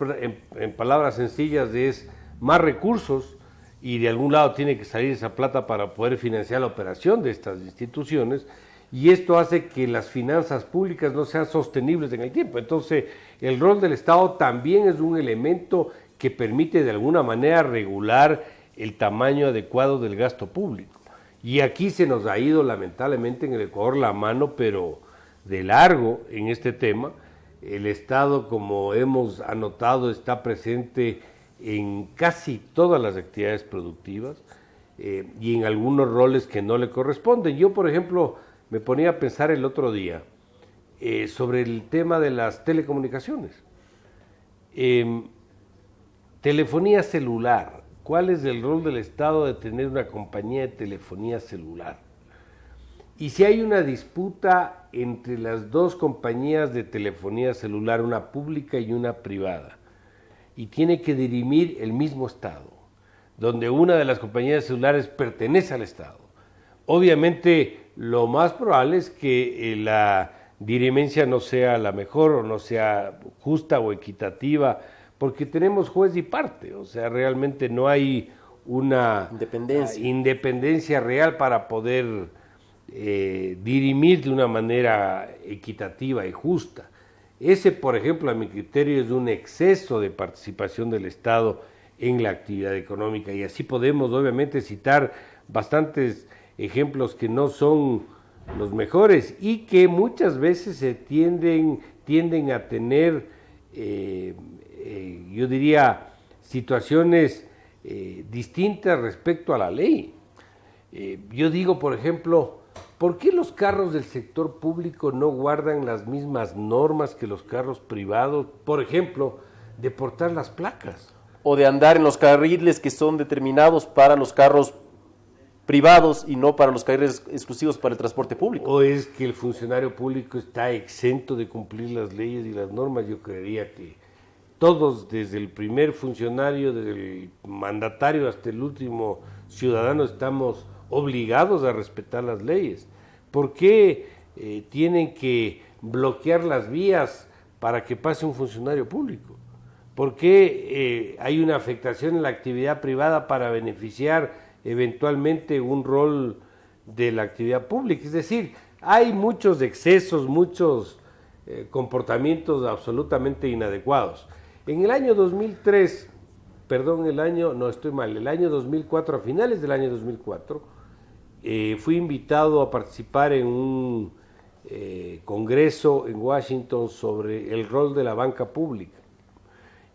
en palabras sencillas es más recursos, y de algún lado tiene que salir esa plata para poder financiar la operación de estas instituciones, y esto hace que las finanzas públicas no sean sostenibles en el tiempo. Entonces, el rol del Estado también es un elemento que permite de alguna manera regular el tamaño adecuado del gasto público. Y aquí se nos ha ido lamentablemente en el Ecuador la mano, pero de largo en este tema. El Estado, como hemos anotado, está presente en casi todas las actividades productivas y en algunos roles que no le corresponden. Yo, por ejemplo, me ponía a pensar el otro día sobre el tema de las telecomunicaciones. Telefonía celular. ¿Cuál es el rol del Estado de tener una compañía de telefonía celular? Y si hay una disputa entre las dos compañías de telefonía celular, una pública y una privada, y tiene que dirimir el mismo Estado, donde una de las compañías celulares pertenece al Estado, obviamente lo más probable es que la dirimencia no sea la mejor o no sea justa o equitativa, porque tenemos juez y parte, o sea, realmente no hay una independencia real para poder dirimir de una manera equitativa y justa. Ese, por ejemplo, a mi criterio es un exceso de participación del Estado en la actividad económica, y así podemos obviamente citar bastantes ejemplos que no son los mejores y que muchas veces se tienden a tener, yo diría, situaciones distintas respecto a la ley. Yo digo, por ejemplo, ¿por qué los carros del sector público no guardan las mismas normas que los carros privados? Por ejemplo, de portar las placas. O de andar en los carriles que son determinados para los carros privados y no para los carriles exclusivos para el transporte público. ¿O es que el funcionario público está exento de cumplir las leyes y las normas? Yo creería que todos, desde el primer funcionario, desde el mandatario hasta el último ciudadano, estamos obligados a respetar las leyes. ¿Por qué tienen que bloquear las vías para que pase un funcionario público? ¿Por qué hay una afectación en la actividad privada para beneficiar eventualmente un rol de la actividad pública? Es decir, hay muchos excesos, muchos comportamientos absolutamente inadecuados. En el año 2003, el año 2004, a finales del año 2004, fui invitado a participar en un congreso en Washington sobre el rol de la banca pública.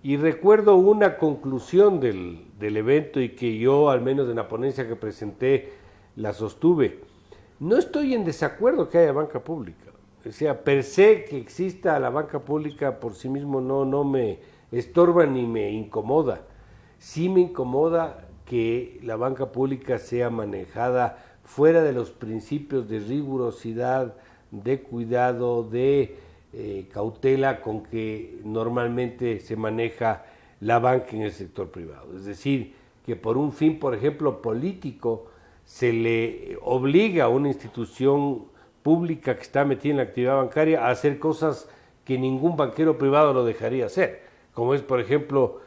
Y recuerdo una conclusión del evento, y que yo, al menos en la ponencia que presenté, la sostuve. No estoy en desacuerdo que haya banca pública. O sea, per se que exista la banca pública por sí mismo no me estorba ni me incomoda. Sí me incomoda que la banca pública sea manejada fuera de los principios de rigurosidad, de cuidado, de cautela con que normalmente se maneja la banca en el sector privado. Es decir, que por un fin, por ejemplo, político, se le obliga a una institución pública que está metida en la actividad bancaria a hacer cosas que ningún banquero privado lo dejaría hacer, como es, por ejemplo,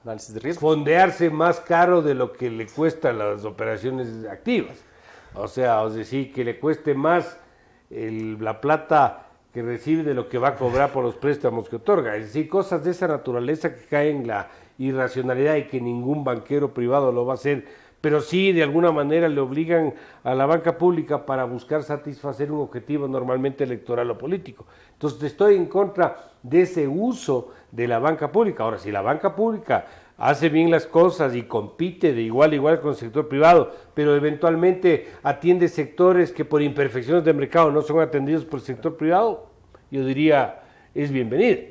análisis de riesgo, fondearse más caro de lo que le cuesta las operaciones activas. O sea, es decir, que le cueste más la plata que recibe de lo que va a cobrar por los préstamos que otorga. Es decir, cosas de esa naturaleza que caen en la irracionalidad y que ningún banquero privado lo va a hacer, pero sí de alguna manera le obligan a la banca pública para buscar satisfacer un objetivo normalmente electoral o político. Entonces estoy en contra de ese uso de la banca pública. Ahora, si la banca pública hace bien las cosas y compite de igual a igual con el sector privado, pero eventualmente atiende sectores que por imperfecciones de mercado no son atendidos por el sector privado, yo diría es bienvenido,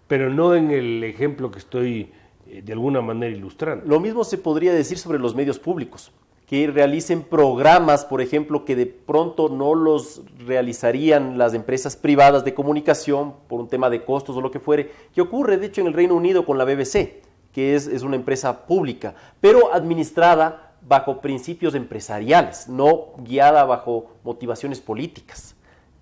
pero no en el ejemplo que estoy de alguna manera ilustrando. Lo mismo se podría decir sobre los medios públicos, que realicen programas, por ejemplo, que de pronto no los realizarían las empresas privadas de comunicación por un tema de costos o lo que fuere, que ocurre de hecho en el Reino Unido con la BBC, que es una empresa pública, pero administrada bajo principios empresariales, no guiada bajo motivaciones políticas,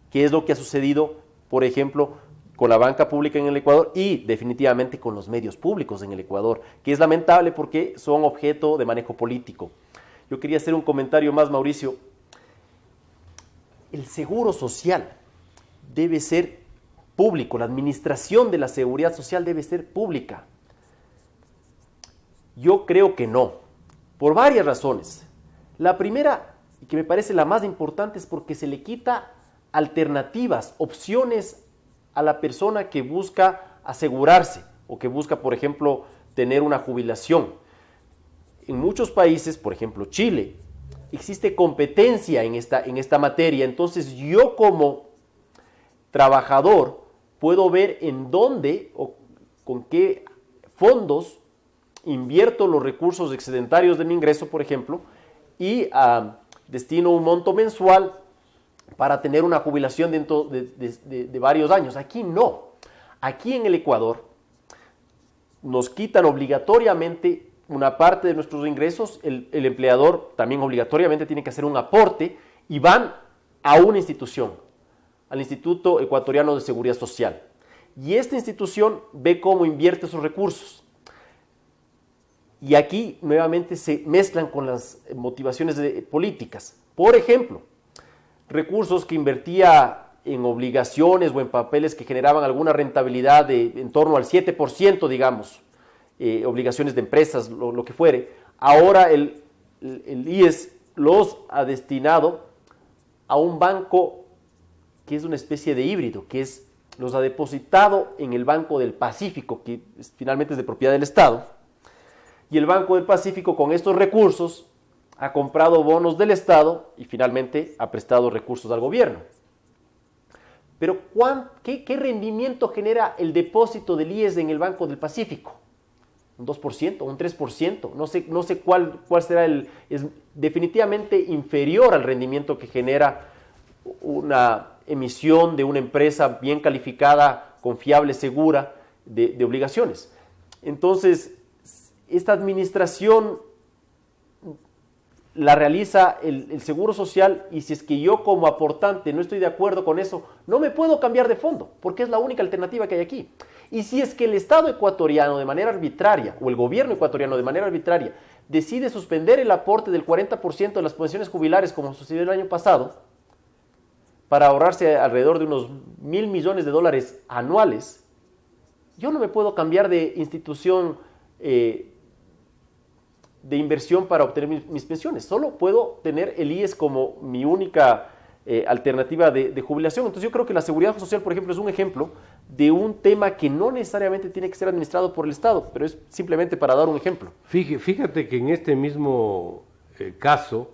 que es lo que ha sucedido, por ejemplo, con la banca pública en el Ecuador y definitivamente con los medios públicos en el Ecuador, que es lamentable porque son objeto de manejo político. Yo quería hacer un comentario más, Mauricio. El seguro social debe ser público, la administración de la seguridad social debe ser pública. Yo creo que no, por varias razones. La primera, y que me parece la más importante, es porque se le quita alternativas, opciones a la persona que busca asegurarse o que busca, por ejemplo, tener una jubilación. En muchos países, por ejemplo Chile, existe competencia en esta materia, entonces yo como trabajador puedo ver en dónde o con qué fondos invierto los recursos excedentarios de mi ingreso, por ejemplo, y destino un monto mensual para tener una jubilación dentro de varios años. Aquí no. Aquí en el Ecuador nos quitan obligatoriamente una parte de nuestros ingresos, el empleador también obligatoriamente tiene que hacer un aporte y van a una institución, al Instituto Ecuatoriano de Seguridad Social. Y esta institución ve cómo invierte sus recursos. Y aquí nuevamente se mezclan con las motivaciones políticas. Por ejemplo, recursos que invertía en obligaciones o en papeles que generaban alguna rentabilidad de en torno al 7%, digamos, obligaciones de empresas, lo que fuere, ahora el IES los ha destinado a un banco que es una especie de híbrido, que los ha depositado en el Banco del Pacífico, que finalmente es de propiedad del Estado, y el Banco del Pacífico con estos recursos ha comprado bonos del Estado y finalmente ha prestado recursos al gobierno. Pero ¿qué rendimiento genera el depósito del IES en el Banco del Pacífico? ¿Un 2%? ¿Un 3%? No sé cuál será es definitivamente inferior al rendimiento que genera una emisión de una empresa bien calificada, confiable, segura, de obligaciones. Entonces, esta administración la realiza el Seguro Social y si es que yo como aportante no estoy de acuerdo con eso, no me puedo cambiar de fondo, porque es la única alternativa que hay aquí. Y si es que el Estado ecuatoriano de manera arbitraria, o el gobierno ecuatoriano de manera arbitraria, decide suspender el aporte del 40% de las pensiones jubilares, como sucedió el año pasado, para ahorrarse alrededor de unos $1.000 millones anuales, yo no me puedo cambiar de institución de inversión para obtener mis pensiones. Solo puedo tener el IES como mi única alternativa de jubilación. Entonces yo creo que la seguridad social, por ejemplo, es un ejemplo de un tema que no necesariamente tiene que ser administrado por el Estado, pero es simplemente para dar un ejemplo. Fíjate que en este mismo caso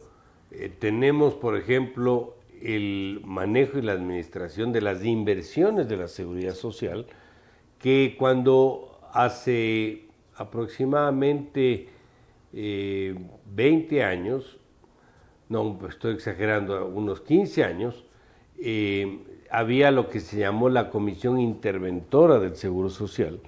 tenemos, por ejemplo, el manejo y la administración de las inversiones de la seguridad social, que cuando hace aproximadamente 20 años, no estoy exagerando, unos 15 años, había lo que se llamó la Comisión Interventora del Seguro Social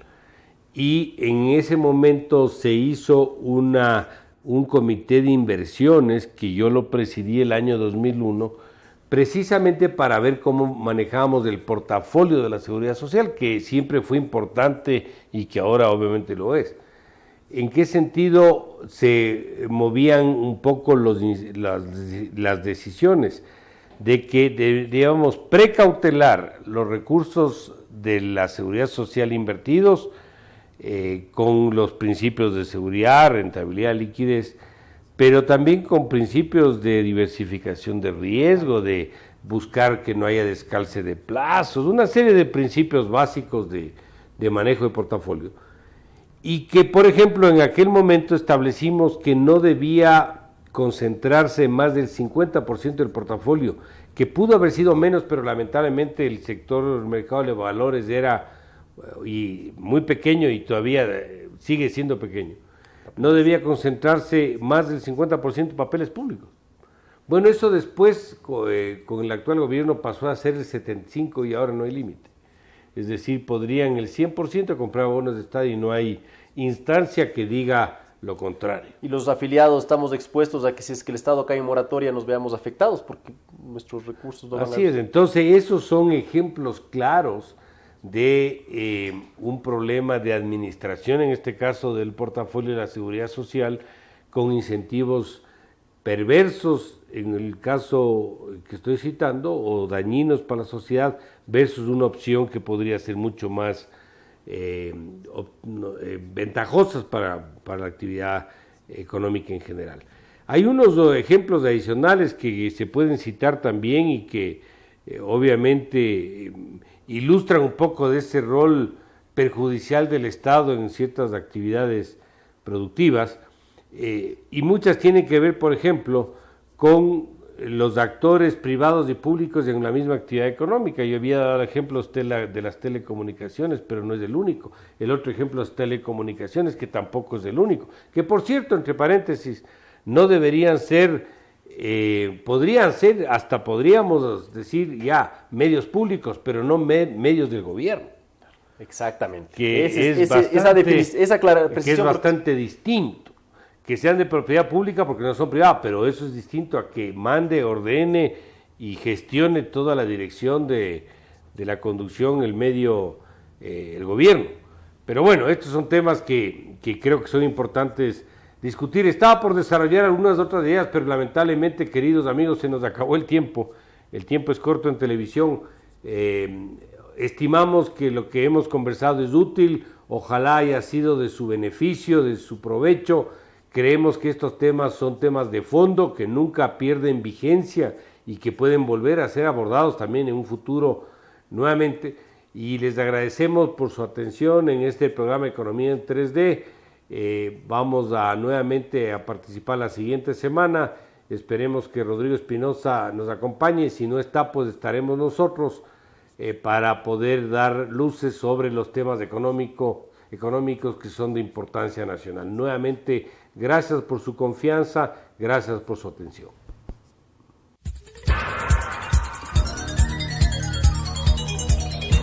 y en ese momento se hizo un comité de inversiones que yo lo presidí el año 2001 precisamente para ver cómo manejábamos el portafolio de la seguridad social, que siempre fue importante y que ahora obviamente lo es. ¿En qué sentido se movían un poco las decisiones? De que debíamos precautelar los recursos de la seguridad social invertidos con los principios de seguridad, rentabilidad, liquidez, pero también con principios de diversificación de riesgo, de buscar que no haya descalce de plazos, una serie de principios básicos de manejo de portafolio. Y que, por ejemplo, en aquel momento establecimos que no debía concentrarse en más del 50% del portafolio, que pudo haber sido menos, pero lamentablemente el sector mercado de valores era muy pequeño y todavía sigue siendo pequeño. No debía concentrarse más del 50% en papeles públicos. Bueno, eso después, con el actual gobierno, pasó a ser el 75% y ahora no hay límite. Es decir, podrían el 100% comprar bonos de Estado y no hay instancia que diga lo contrario. Y los afiliados estamos expuestos a que si es que el Estado cae en moratoria nos veamos afectados porque nuestros recursos no van Así es, entonces esos son ejemplos claros de un problema de administración, en este caso del portafolio de la Seguridad Social, con incentivos perversos, en el caso que estoy citando, o dañinos para la sociedad, versus una opción que podría ser mucho más ventajosas para la actividad económica en general. Hay unos ejemplos adicionales que se pueden citar también y que obviamente ilustran un poco de ese rol perjudicial del Estado en ciertas actividades productivas, y muchas tienen que ver, por ejemplo, con los actores privados y públicos en la misma actividad económica. Yo había dado ejemplos de las telecomunicaciones, pero no es el único. El otro ejemplo es telecomunicaciones, que tampoco es el único. Que por cierto, entre paréntesis, no deberían ser, podrían ser, hasta podríamos decir ya, medios públicos, pero no medios del gobierno. Exactamente. Que es bastante distinto. Que sean de propiedad pública porque no son privadas, pero eso es distinto a que mande, ordene y gestione toda la dirección de la conducción, el medio, el gobierno. Pero bueno, estos son temas que creo que son importantes discutir. Estaba por desarrollar algunas otras ideas, pero lamentablemente, queridos amigos, se nos acabó el tiempo. El tiempo es corto en televisión. Estimamos que lo que hemos conversado es útil, ojalá haya sido de su beneficio, de su provecho. Creemos que estos temas son temas de fondo que nunca pierden vigencia y que pueden volver a ser abordados también en un futuro nuevamente. Y les agradecemos por su atención en este programa Economía en 3D. Vamos nuevamente a participar la siguiente semana. Esperemos que Rodrigo Espinosa nos acompañe. Si no está, pues estaremos nosotros para poder dar luces sobre los temas económicos que son de importancia nacional. Nuevamente, gracias por su confianza, gracias por su atención.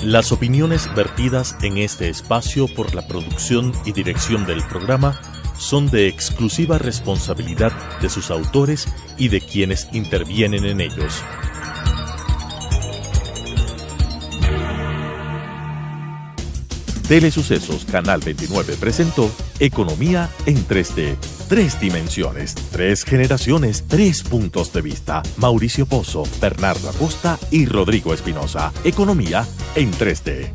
Las opiniones vertidas en este espacio por la producción y dirección del programa son de exclusiva responsabilidad de sus autores y de quienes intervienen en ellos. Telesucesos Canal 29 presentó Economía en 3D. 3 dimensiones, 3 generaciones, 3 puntos de vista. Mauricio Pozo, Bernardo Acosta y Rodrigo Espinosa. Economía en 3D.